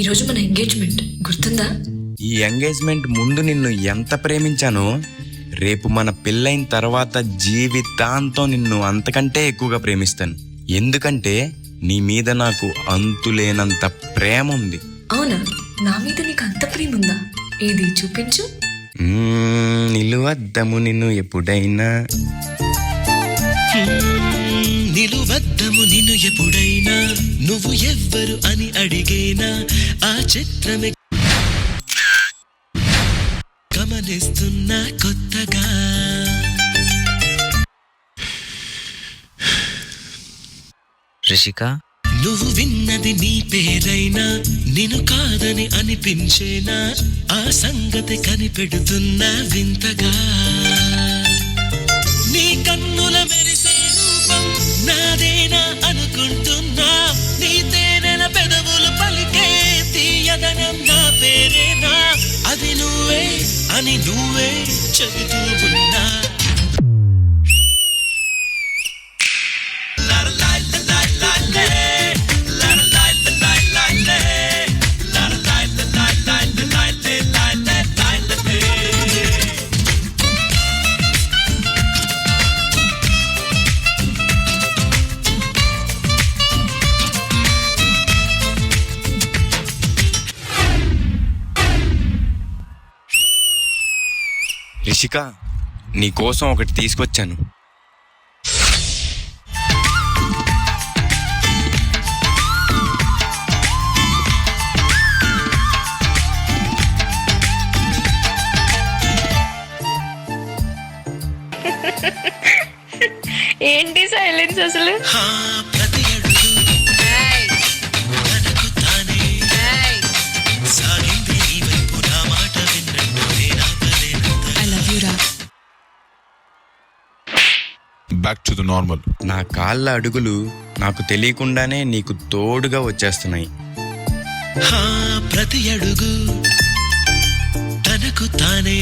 ఈరోజు మన ఎంగేజ్మెంట్ గుర్తుందా? ఈ ఎంగేజ్మెంట్ ముందు నిన్ను ఎంత ప్రేమించానో రేపు మన పెళ్ళైన తర్వాత జీవితాంతం నిన్ను అంతకంటే ఎక్కువగా ప్రేమిస్తాను. ఎందుకంటే నీ మీద నాకు అంతులేనంత ప్రేమ ఉంది. అవునా? నా మీద నీకు అంత ప్రేమ ఉందా? ఏది చూపించు. నిలువద్దము నిన్ను ఎప్పుడైనా, నిలువద్దము నిన్ను ఎప్పుడైనా, నువ్వు ఎవ్వరు అని అడిగేనా ఆ చిత్రమే గమనిస్తున్నా కొత్తగా. రిషిక, నువ్వు విన్నది నీ పేరైనా, నిన్ను కాదని అనిపించేనా ఆ సంగతి కనిపెడుతున్నా వింతగా. నీ కన్నుల మెరిసే రూపం నాదేనా అనుకుంటున్నా, నీ తేనెల పెదవులు పలికే తీయదనం నా పేరేనా, అది నువ్వే అని నువ్వే చెబుతూ ఉన్నా. రిషిక, నీ కోసం ఒకటి తీసుకొచ్చాను. ఏంటి సైలెన్స్ అసలు? ప్రతి అడుగు తనకు తానే సాగింది నీ వైపు, నా మాట విన్నట్టు నేనాపలేనంతగా. I love you రా. Back to the normal. నా కాళ్ళ అడుగులు నాకు తెలియకుండానే నీకు తోడుగా వచ్చేస్తున్నాయి. ప్రతి అడుగు తనకు తానే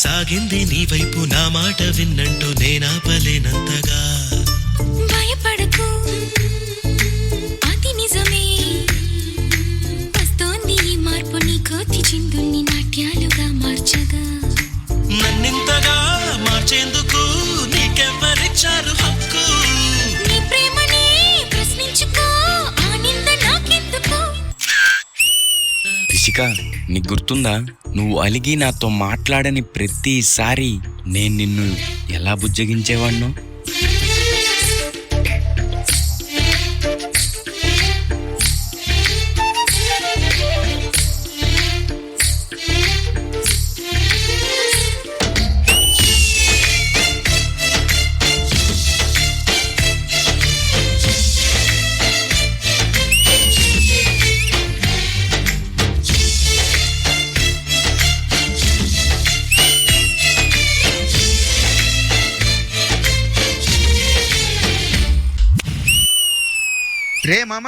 సాగింది నీ వైపు, నా మాట విన్నంటూ నేనాపలేనంతగా. భయపడకు, అది నిజమే, వస్తోంది ఈ మార్పు నీ కోతి చిందుల్ని నాట్యాలుగా మార్చగా. నన్నింతగా మార్చేందుకు నీకెవ్వరిచ్చారు హక్కు? నీ ప్రేమనే ప్రశ్నించుకో, ఆ నింద నాకెందుకు? రిషిక, నీకు గుర్తుందా, నువ్వు అలిగి నాతో మాట్లాడని ప్రతిసారి నేను నిన్ను ఎలా బుజ్జగించేవాణ్ణో? రే మామ,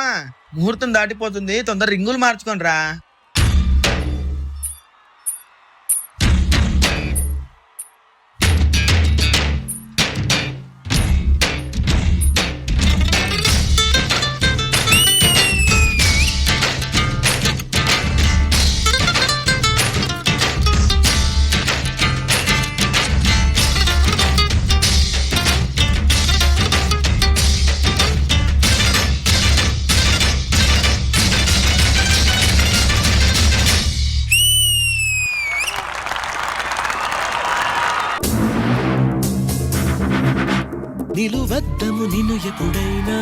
ముహూర్తం దాటిపోతుంది, తొందర రింగులు మార్చుకోని రా. నిలువద్దము నిన్ను ఎప్పుడైనా,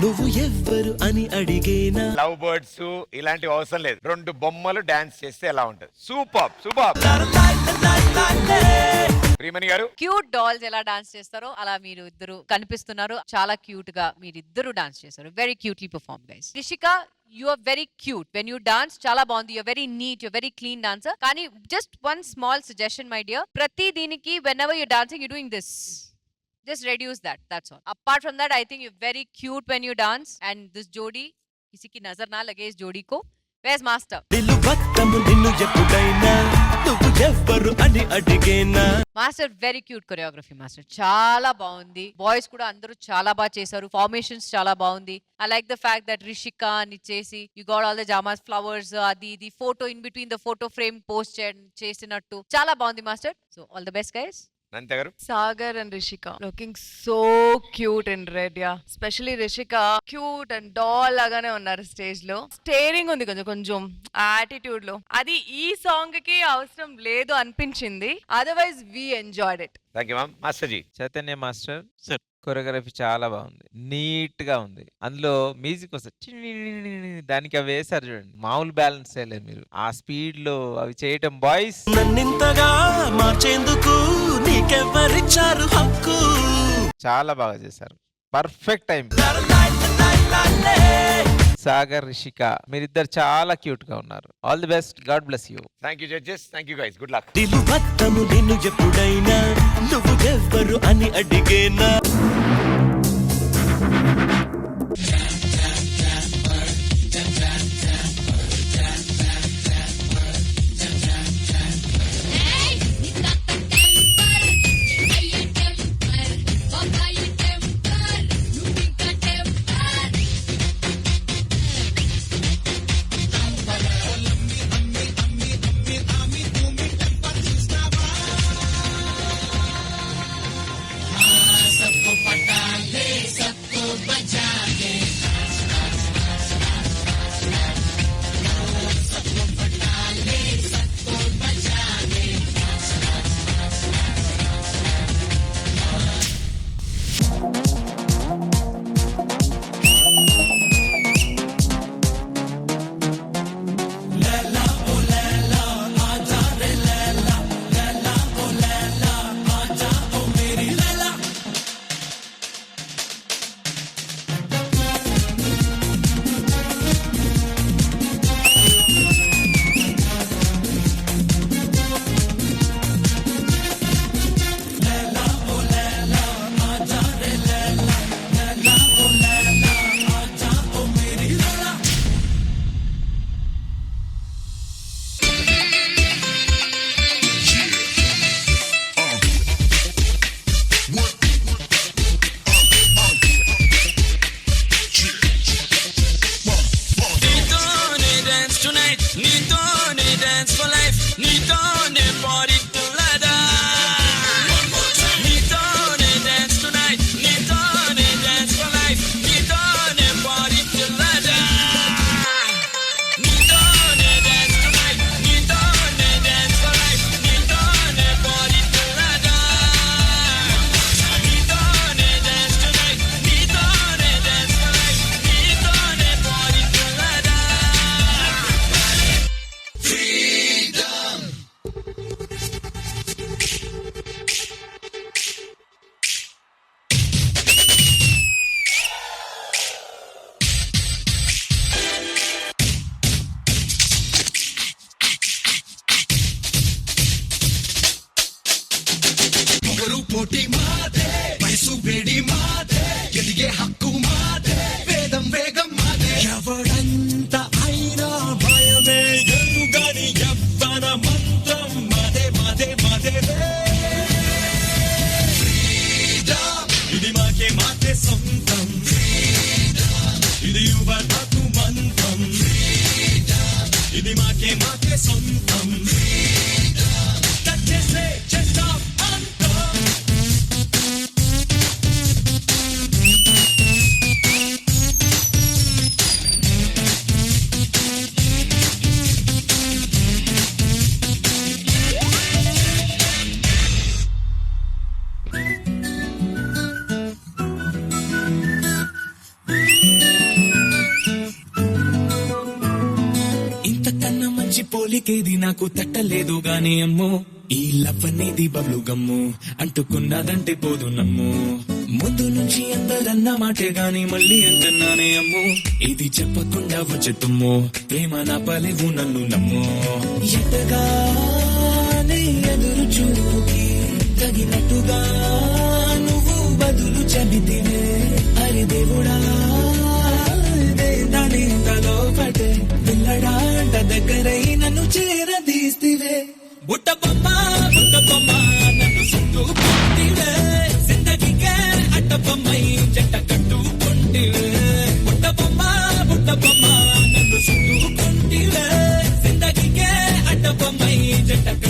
నువ్వు ఎవ్వరు అని అడిగేనా. లవ్ బర్డ్స్ ఇలాంటి అవసరం లేదు, రెండు బొమ్మలు డాన్స్ చేస్తే ఎలా ఉంటది? Super super. ప్రియమణి గారు, క్యూట్ డాల్స్ ఎలా డాన్స్ చేస్తారో అలా మీరు ఇద్దరు కనిపిస్తున్నారు. చాలా క్యూట్ గా మీరిద్దరు డాన్స్ చేస్తారు. Very cutely perform guys. Rishika, you are very cute when you dance. చాలా బాగుంది. you're very neat, you're very clean dancer. కానీ just one small suggestion my dear, ప్రతి దీనికి whenever you're dancing you're doing this. Just reduce that, that's all. Apart from that, I think you're very cute when you dance. And this jodi, किसी की नजर ना लगे इस जोड़ी को. Where's master? నిలువద్దము నిన్ను ఎప్పుడైనా, నువ్వు ఎవ్వరు అని అడిగేనా. Master very cute choreography master, చాలా బాగుంది. బాయ్స్ కూడా అందరూ చాలా బాగా చేశారు. ఫార్మేషన్స్ చాలా బాగుంది. I like the fact that Rishika అని చేసి యు గాట్ ఆల్ ద జామాస్ ఫ్లవర్స్, అది ఇది photo in between the photo frame post చేసినట్టు చాలా బాగుంది master. So all the best guys. Nanditha garu. Sagar and Rishika looking so cute in red, yeah. Especially Rishika, cute and doll లాగానే ఉన్నారు stage లో. Steering ఉంది కొంచెం యాటిట్యూడ్ లో. అది ఈ సాంగ్ కి అవసరం లేదు అనిపించింది. Otherwise we enjoyed it. Thank you ma'am. Master ji. Chaitanya master sir, choreography చాలా బాగుంది, నీట్ గా ఉంది. అందులో మ్యూజిక్ వస్తుంది, దానికి అవి వేసారు చూడండి, మామూలు బ్యాలెన్స్ చేయలేదు మీరు. ఆ స్పీడ్ లో అవి చేయటం బాయ్స్. నన్నింతగా మార్చేందుకు నీకెవ్వరిచ్చారు హక్కు. చాలా బాగా చేశారు, పర్ఫెక్ట్ టైం. సాగర్, రిషిక మీరిద్దరు చాలా క్యూట్ గా ఉన్నారు. All the best, God bless you. Thank you judges. Thank you guys. Good luck. నిలువత్తము నిన్ను ఎప్పుడైనా నువ్వు ఎవ్వరు అని అడిగేనా. పోటీ మాదే, వయసు వేడి మాదే, ఎదిగే హక్కు మాదే, వేదం వేగం మాదే. ఎవడంత అయినా భయమే ఎరుగని యవ్వన మంత్రం మాదే మాదే మాదే. ఇది మాకే మాకే సొంతం, ఇది యువతకు మంత్రం, ఇది మాకే మాకే సొంతం. చేసే చేస్తాం అంతం. ఇంతకన్నా మంచి పోలికేది నాకు తట్టలేదు గానీ అమ్మో, ఈ లవ్ అనేది బబ్లు గమ్ము, అంటుకున్నదంటే పోదు నమ్ము. ముందు నుంచి అందరన్న మాటే గాని మళ్ళీ అంటున్నానే అమ్ము, ఇది చెప్పకుండా వచ్చే తుమ్ము, ప్రేమ నా పలేవు నన్ను నమ్ము. ఎట్టగానే ఎదురు చూకి తగినట్టుగా నువ్వు బదులు చెబితివే. అరే దేవుడా, దాని తలో పటే పిల్లడాంట దగ్గరై నన్ను చేరదీస్తివే. బుట్ట జంట